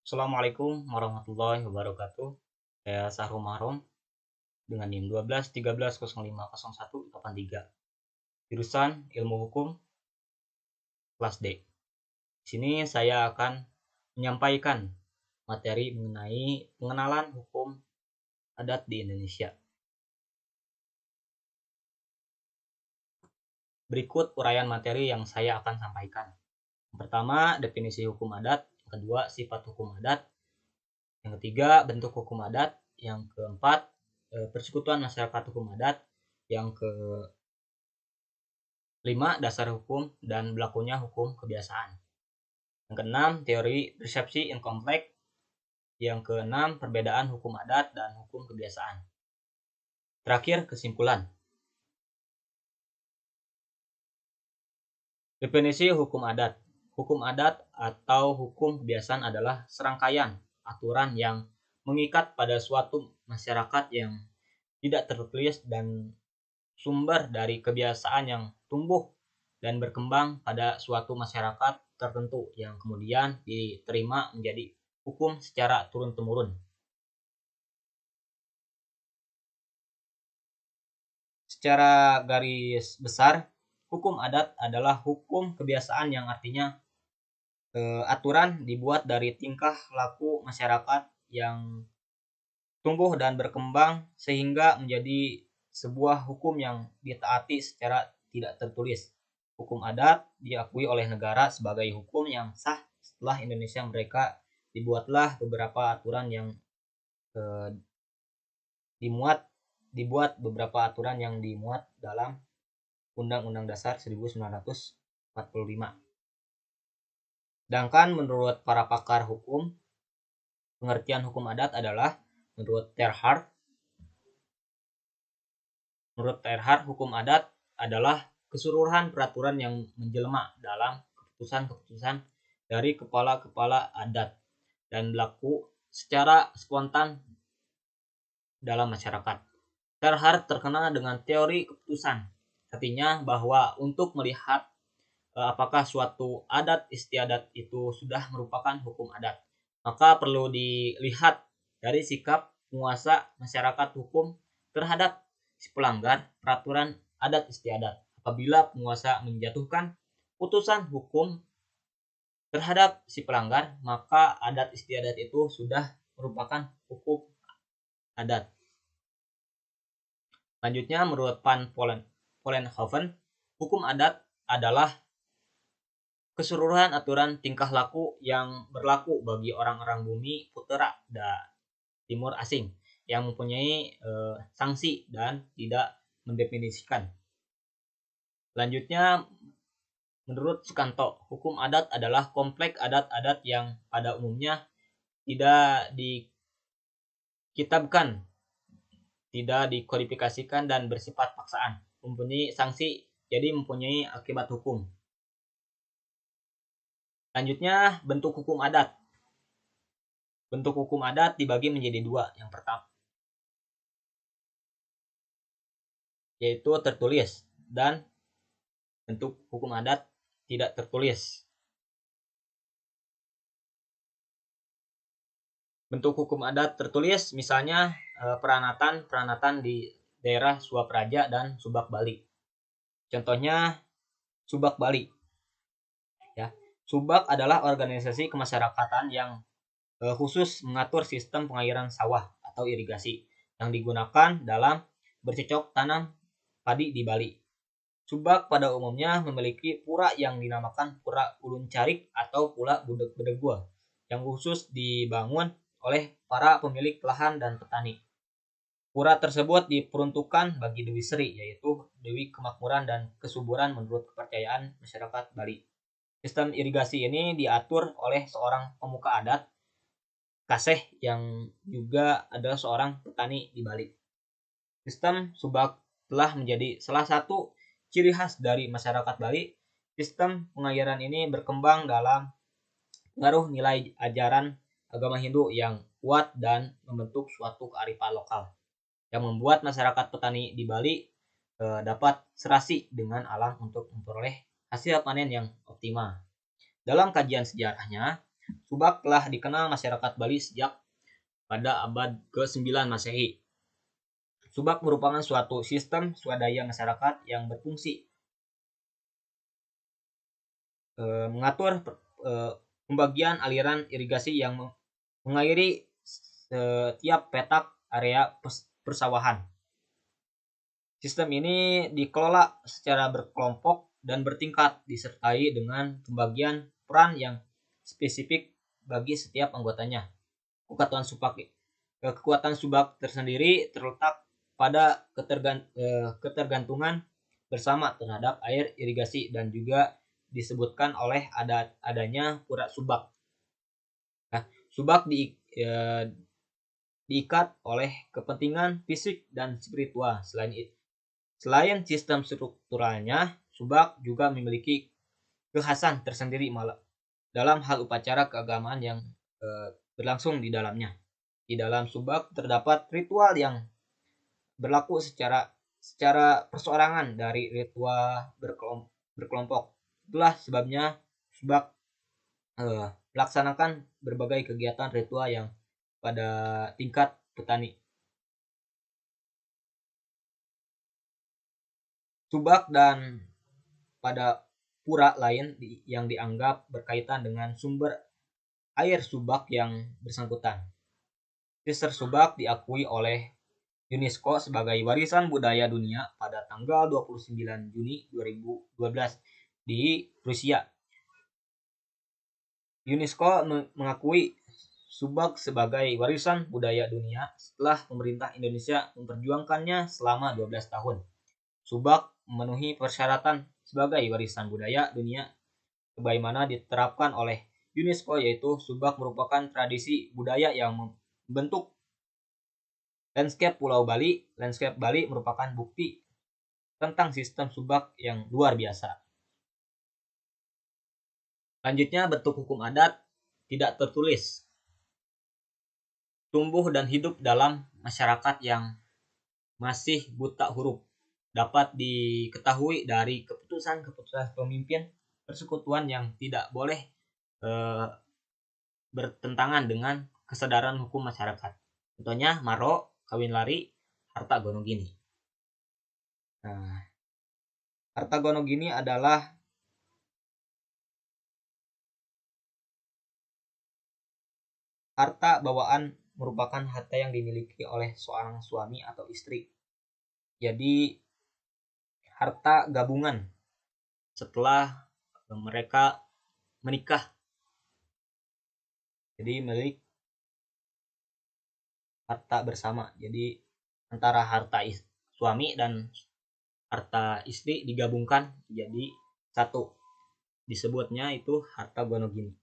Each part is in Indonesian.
Assalamualaikum warahmatullahi wabarakatuh. Saya Sahrul Mahrom dengan NIM 12 13 05 01 83. Jurusan Ilmu Hukum kelas D. Di sini saya akan menyampaikan materi mengenai pengenalan hukum adat di Indonesia. Berikut uraian materi yang saya akan sampaikan. Yang pertama, definisi hukum adat. Yang kedua, sifat hukum adat. Yang ketiga, bentuk hukum adat. Yang keempat, persekutuan masyarakat hukum adat. Yang kelima, dasar hukum dan berlakunya hukum kebiasaan. Yang keenam, teori persepsi in konflik. Yang keenam, perbedaan hukum adat dan hukum kebiasaan. Terakhir, kesimpulan. Definisi hukum adat. Hukum adat atau hukum kebiasaan adalah serangkaian aturan yang mengikat pada suatu masyarakat yang tidak tertulis dan sumber dari kebiasaan yang tumbuh dan berkembang pada suatu masyarakat tertentu yang kemudian diterima menjadi hukum secara turun-temurun. Secara garis besar, hukum adat adalah hukum kebiasaan yang artinya aturan dibuat dari tingkah laku masyarakat yang tumbuh dan berkembang sehingga menjadi sebuah hukum yang ditaati secara tidak tertulis. Hukum adat diakui oleh negara sebagai hukum yang sah. Setelah Indonesia mereka dibuatlah beberapa aturan yang dibuat beberapa aturan yang dimuat dalam Undang-Undang Dasar 1945. Sedangkan menurut para pakar hukum, pengertian hukum adat adalah menurut Terhart, hukum adat adalah keseluruhan peraturan yang menjelma dalam keputusan-keputusan dari kepala-kepala adat dan berlaku secara spontan dalam masyarakat. Terhart terkenal dengan teori keputusan. Artinya bahwa untuk melihat apakah suatu adat istiadat itu sudah merupakan hukum adat, maka perlu dilihat dari sikap penguasa masyarakat hukum terhadap si pelanggar peraturan adat istiadat. Apabila penguasa menjatuhkan putusan hukum terhadap si pelanggar, maka adat istiadat itu sudah merupakan hukum adat. Selanjutnya, menurut Van Vollenhoven, hukum adat adalah keseluruhan aturan tingkah laku yang berlaku bagi orang-orang bumi putera dan timur asing yang mempunyai sanksi dan tidak mendefinisikan. Selanjutnya, menurut Sukanto, hukum adat adalah kompleks adat-adat yang pada umumnya tidak dikitabkan, tidak dikodifikasikan dan bersifat paksaan, mempunyai sanksi, jadi mempunyai akibat hukum. Selanjutnya, bentuk hukum adat. Bentuk hukum adat dibagi menjadi dua. Yang pertama yaitu tertulis dan bentuk hukum adat tidak tertulis. Bentuk hukum adat tertulis misalnya peranatan di daerah Suap Raja dan Subak Bali. Contohnya Subak Bali. Ya. Subak adalah organisasi kemasyarakatan yang khusus mengatur sistem pengairan sawah atau irigasi yang digunakan dalam bercocok tanam padi di Bali. Subak pada umumnya memiliki pura yang dinamakan Pura Ulun Carik atau Pura Bedegua yang khusus dibangun oleh para pemilik lahan dan petani. Pura tersebut diperuntukkan bagi Dewi Sri, yaitu Dewi Kemakmuran dan Kesuburan menurut kepercayaan masyarakat Bali. Sistem irigasi ini diatur oleh seorang pemuka adat, Kaseh, yang juga adalah seorang petani di Bali. Sistem Subak telah menjadi salah satu ciri khas dari masyarakat Bali. Sistem pengairan ini berkembang dalam pengaruh nilai ajaran agama Hindu yang kuat dan membentuk suatu kearifan lokal yang membuat masyarakat petani di Bali dapat serasi dengan alam untuk memperoleh hasil panen yang optimal. Dalam kajian sejarahnya, Subak telah dikenal masyarakat Bali sejak pada abad ke-9 Masehi. Subak merupakan suatu sistem swadaya masyarakat yang berfungsi mengatur pembagian aliran irigasi yang mengairi setiap petak area persawahan. Sistem ini dikelola secara berkelompok dan bertingkat, disertai dengan pembagian peran yang spesifik bagi setiap anggotanya. Kekuatan subak tersendiri terletak pada ketergantungan bersama terhadap air irigasi dan juga disebutkan oleh adanya pura subak. Nah, subak diikat oleh kepentingan fisik dan spiritual. Selain sistem strukturalnya, subak juga memiliki kekhasan tersendiri dalam hal upacara keagamaan yang berlangsung di dalamnya. Di dalam subak terdapat ritual yang berlaku secara perseorangan dari ritual berkelompok. Itulah sebabnya subak melaksanakan berbagai kegiatan ritual yang pada tingkat petani. Subak dan pada pura lain yang dianggap berkaitan dengan sumber air subak yang bersangkutan. Sister Subak diakui oleh UNESCO sebagai warisan budaya dunia pada tanggal 29 Juni 2012 di Rusia. UNESCO mengakui subak sebagai warisan budaya dunia setelah pemerintah Indonesia memperjuangkannya selama 12 tahun. Subak memenuhi persyaratan sebagai warisan budaya dunia sebagaimana diterapkan oleh UNESCO, yaitu subak merupakan tradisi budaya yang membentuk landscape Pulau Bali. Landscape Bali merupakan bukti tentang sistem subak yang luar biasa. Selanjutnya, bentuk hukum adat tidak tertulis. Tumbuh dan hidup dalam masyarakat yang masih buta huruf. Dapat diketahui dari keputusan-keputusan pemimpin persekutuan yang tidak boleh bertentangan dengan kesadaran hukum masyarakat. Contohnya Maro, kawin lari, harta gonogini. Nah, harta gonogini adalah harta bawaan, merupakan harta yang dimiliki oleh seorang suami atau istri. Jadi harta gabungan setelah mereka menikah. Jadi milik harta bersama. Jadi antara harta suami dan harta istri digabungkan jadi satu. Disebutnya itu harta gonogini.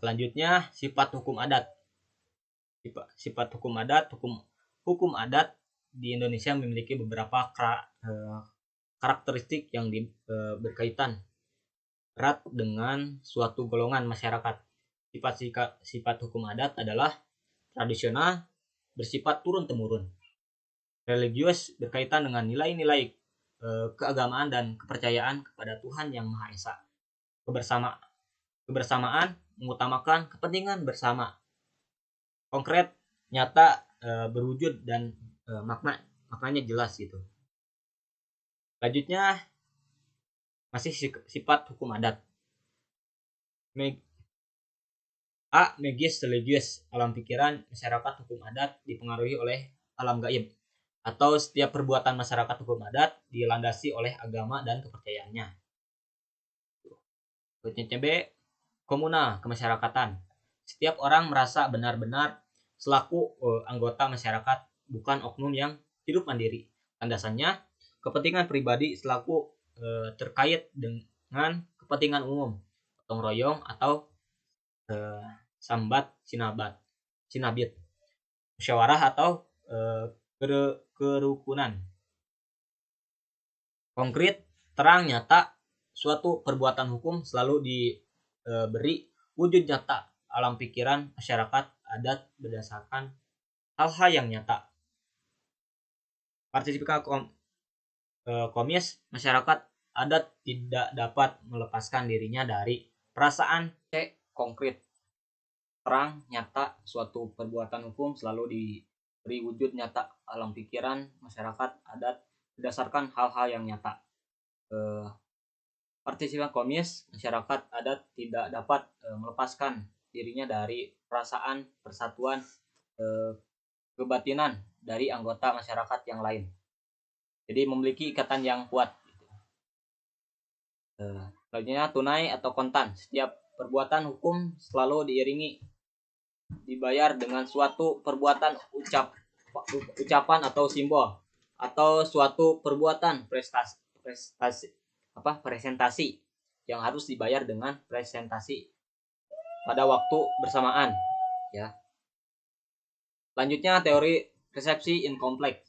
Selanjutnya, sifat hukum adat. Sifat hukum adat, hukum adat di Indonesia memiliki beberapa karakteristik yang berkaitan erat dengan suatu golongan masyarakat. Sifat hukum adat adalah tradisional, bersifat turun-temurun. Religius, berkaitan dengan nilai-nilai keagamaan dan kepercayaan kepada Tuhan Yang Maha Esa. Kebersamaan mengutamakan kepentingan bersama. Konkret, nyata, berwujud, dan maknanya jelas gitu. Selanjutnya masih sifat hukum adat. Magis religius, alam pikiran masyarakat hukum adat dipengaruhi oleh alam gaib, atau setiap perbuatan masyarakat hukum adat dilandasi oleh agama dan kepercayaannya. B, komunal, kemasyarakatan. Setiap orang merasa benar-benar selaku anggota masyarakat, bukan oknum yang hidup mandiri. Landasannya kepentingan pribadi selaku terkait dengan kepentingan umum, gotong royong atau sambat sinabit, musyawarah atau kerukunan. Konkret, terang, nyata, suatu perbuatan hukum selalu diberi wujud nyata alam pikiran masyarakat adat berdasarkan hal-hal yang nyata. Partisipasi komis, masyarakat adat tidak dapat melepaskan dirinya dari Perasaan C. Konkret, terang, nyata. Suatu perbuatan hukum selalu diberi wujud nyata alam pikiran masyarakat adat berdasarkan hal-hal yang nyata. Partisipan komis, masyarakat adat tidak dapat melepaskan dirinya dari perasaan persatuan kebatinan dari anggota masyarakat yang lain. Jadi memiliki ikatan yang kuat. Selanjutnya tunai atau kontan. Setiap perbuatan hukum selalu dibayar dengan suatu perbuatan ucapan atau simbol atau suatu perbuatan presentasi yang harus dibayar dengan presentasi pada waktu bersamaan, ya. Selanjutnya teori resepsi incomplete.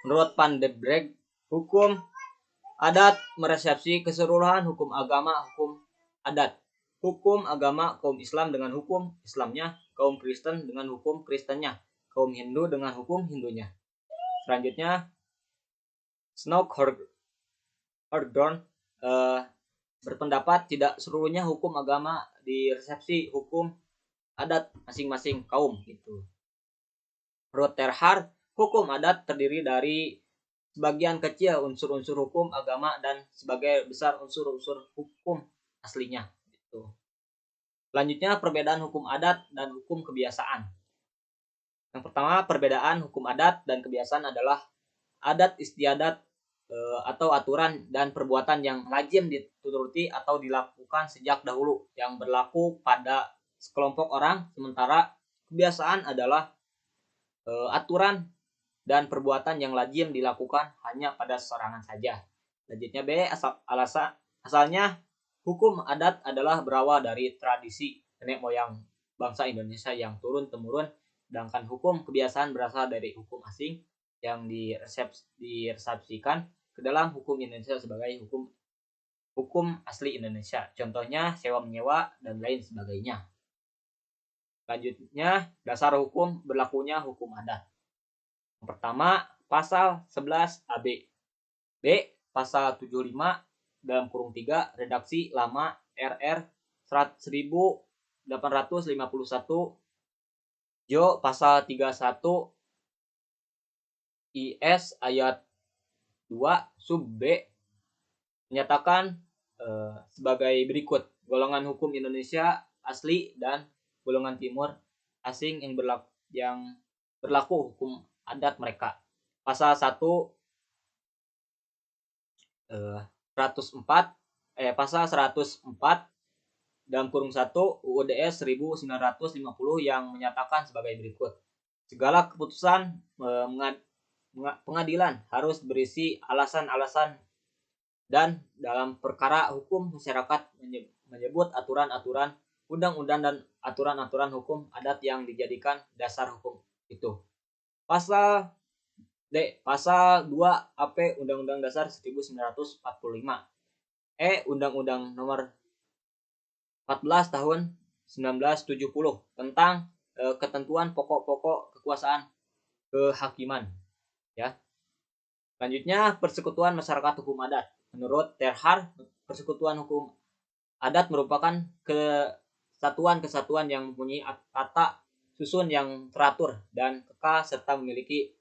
Menurut Van der Breek, hukum adat meresepsi keseluruhan hukum agama, hukum adat, hukum agama kaum Islam dengan hukum Islamnya, kaum Kristen dengan hukum Kristennya, kaum Hindu dengan hukum Hindunya. Selanjutnya, Snook Hordorn berpendapat tidak seluruhnya hukum agama diresepsi hukum adat masing-masing kaum gitu. Menurut Terhar, hukum adat terdiri dari sebagian kecil unsur-unsur hukum agama dan sebagai besar unsur-unsur hukum aslinya. Gitu. Selanjutnya perbedaan hukum adat dan hukum kebiasaan. Yang pertama, perbedaan hukum adat dan kebiasaan adalah adat istiadat atau aturan dan perbuatan yang lazim dituruti atau dilakukan sejak dahulu yang berlaku pada sekelompok orang, sementara kebiasaan adalah aturan dan perbuatan yang lazim dilakukan hanya pada seseorangan saja. Selanjutnya B, asalnya hukum adat adalah berawal dari tradisi nenek moyang bangsa Indonesia yang turun-temurun, sedangkan hukum kebiasaan berasal dari hukum asing yang diresepsikan ke dalam hukum Indonesia sebagai hukum asli Indonesia. Contohnya sewa-menyewa dan lain sebagainya. Selanjutnya, dasar hukum berlakunya hukum adat. Yang pertama, pasal 11 AB. B, pasal 75 dalam kurung 3 redaksi lama RR 1851 Jo pasal 31 IS ayat 2 sub B menyatakan sebagai berikut: golongan hukum Indonesia asli dan golongan timur asing yang berlaku hukum adat mereka. Pasal 1 pasal 104 dalam kurung 1 UUDS 1950 yang menyatakan sebagai berikut: segala keputusan pengadilan harus berisi alasan-alasan dan dalam perkara hukum masyarakat menyebut aturan-aturan undang-undang dan aturan-aturan hukum adat yang dijadikan dasar hukum itu. Pasal 2 AP Undang-Undang Dasar 1945. Undang-Undang Nomor 14 Tahun 1970 tentang ketentuan pokok-pokok kekuasaan kehakiman, ya. Selanjutnya, persekutuan masyarakat hukum adat. Menurut Terhar, persekutuan hukum adat merupakan kesatuan yang mempunyai tata susun yang teratur dan kekal serta memiliki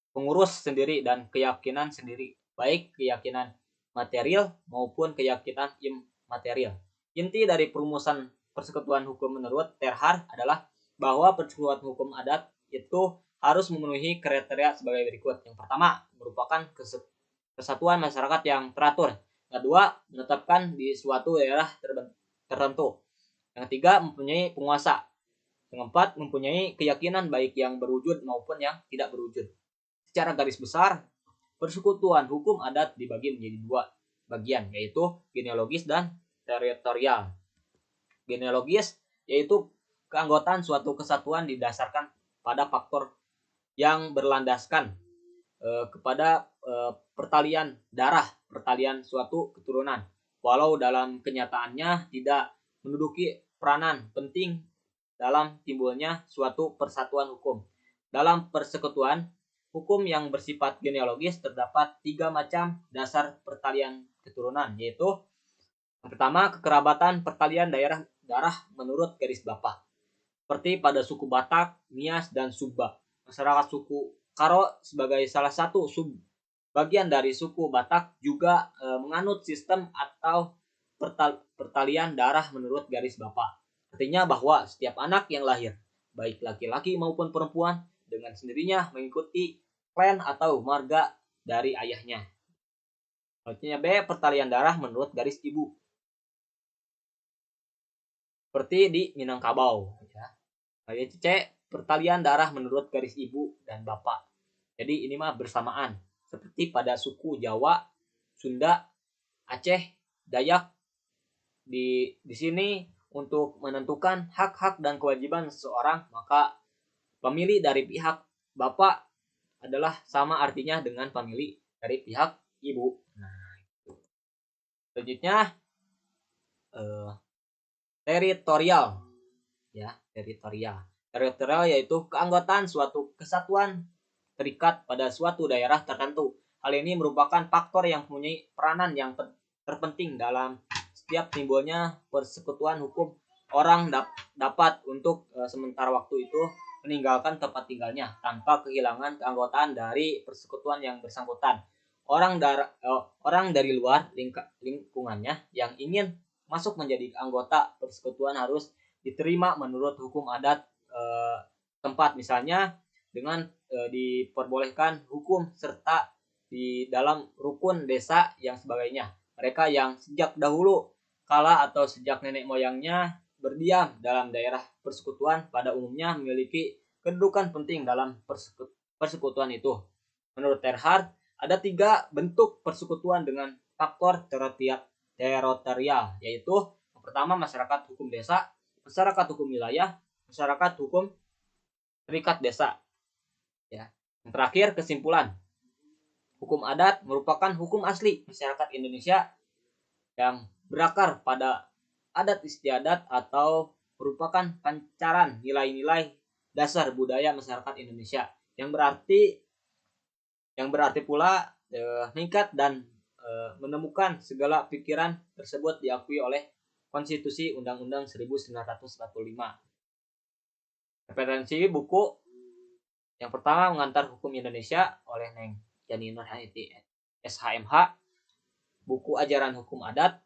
pengurus sendiri dan keyakinan sendiri, baik keyakinan material maupun keyakinan immaterial. Inti dari perumusan persekutuan hukum menurut Terhar adalah bahwa persekutuan hukum adat itu harus memenuhi kriteria sebagai berikut. Yang pertama, merupakan kesatuan masyarakat yang teratur. Kedua, menetapkan di suatu daerah tertentu. Yang ketiga, mempunyai penguasa. Yang keempat, mempunyai keyakinan baik yang berwujud maupun yang tidak berwujud. Secara garis besar, persekutuan hukum adat dibagi menjadi dua bagian, yaitu genealogis dan teritorial. Genealogis yaitu keanggotaan suatu kesatuan didasarkan pada faktor yang berlandaskan kepada pertalian darah, pertalian suatu keturunan, walau dalam kenyataannya tidak menduduki peranan penting dalam timbulnya suatu persatuan hukum. Dalam persekutuan hukum yang bersifat genealogis terdapat 3 macam dasar pertalian keturunan, yaitu Yang pertama, kekerabatan pertalian darah menurut garis Bapak. Seperti pada suku Batak, Nias, dan Sumba. Masyarakat suku Karo sebagai salah satu bagian dari suku Batak juga menganut sistem atau pertalian darah menurut garis Bapak. Artinya bahwa setiap anak yang lahir, baik laki-laki maupun perempuan, dengan sendirinya mengikuti klan atau marga dari ayahnya. Selanjutnya B, pertalian darah menurut garis ibu. Seperti di Minangkabau. Ya. Lalu C, pertalian darah menurut garis ibu dan bapak. Jadi ini mah bersamaan. Seperti pada suku Jawa, Sunda, Aceh, Dayak. Di sini untuk menentukan hak-hak dan kewajiban seseorang, maka pemilih dari pihak bapak adalah sama artinya dengan pemilih dari pihak ibu. Nah, itu. Selanjutnya teritorial, ya, teritorial yaitu keanggotaan suatu kesatuan terikat pada suatu daerah tertentu. Hal ini merupakan faktor yang mempunyai peranan yang terpenting dalam setiap timbulnya persekutuan hukum. Orang dapat untuk sementara waktu itu meninggalkan tempat tinggalnya tanpa kehilangan keanggotaan dari persekutuan yang bersangkutan. Orang dari luar lingkungannya yang ingin masuk menjadi anggota persekutuan harus diterima menurut hukum adat tempat, misalnya dengan diperbolehkan hukum serta di dalam rukun desa yang sebagainya. Mereka yang sejak dahulu kala atau sejak nenek moyangnya berdiam dalam daerah persekutuan pada umumnya memiliki kedudukan penting dalam persekutuan itu. Menurut Terhard, ada 3 bentuk persekutuan dengan faktor teritorial, yaitu yang pertama masyarakat hukum desa, masyarakat hukum wilayah, masyarakat hukum terikat desa. Ya. Yang terakhir, kesimpulan. Hukum adat merupakan hukum asli masyarakat Indonesia yang berakar pada adat istiadat atau merupakan pancaran nilai-nilai dasar budaya masyarakat Indonesia yang berarti pula meningkat dan menemukan segala pikiran tersebut diakui oleh Konstitusi Undang-Undang 1945. Referensi buku yang pertama, Mengantar Hukum Indonesia oleh Neng Yani Nurhaiti SHMH. Buku Ajaran Hukum Adat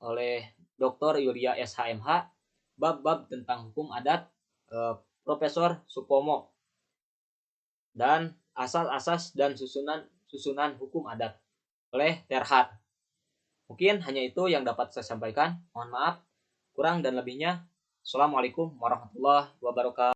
oleh Dr. Yulia SHMH. Bab-bab tentang hukum adat Profesor Supomo. Dan Asas-asas dan susunan hukum adat oleh Terhard. Mungkin hanya itu yang dapat saya sampaikan. Mohon maaf kurang dan lebihnya. Assalamualaikum warahmatullahi wabarakatuh.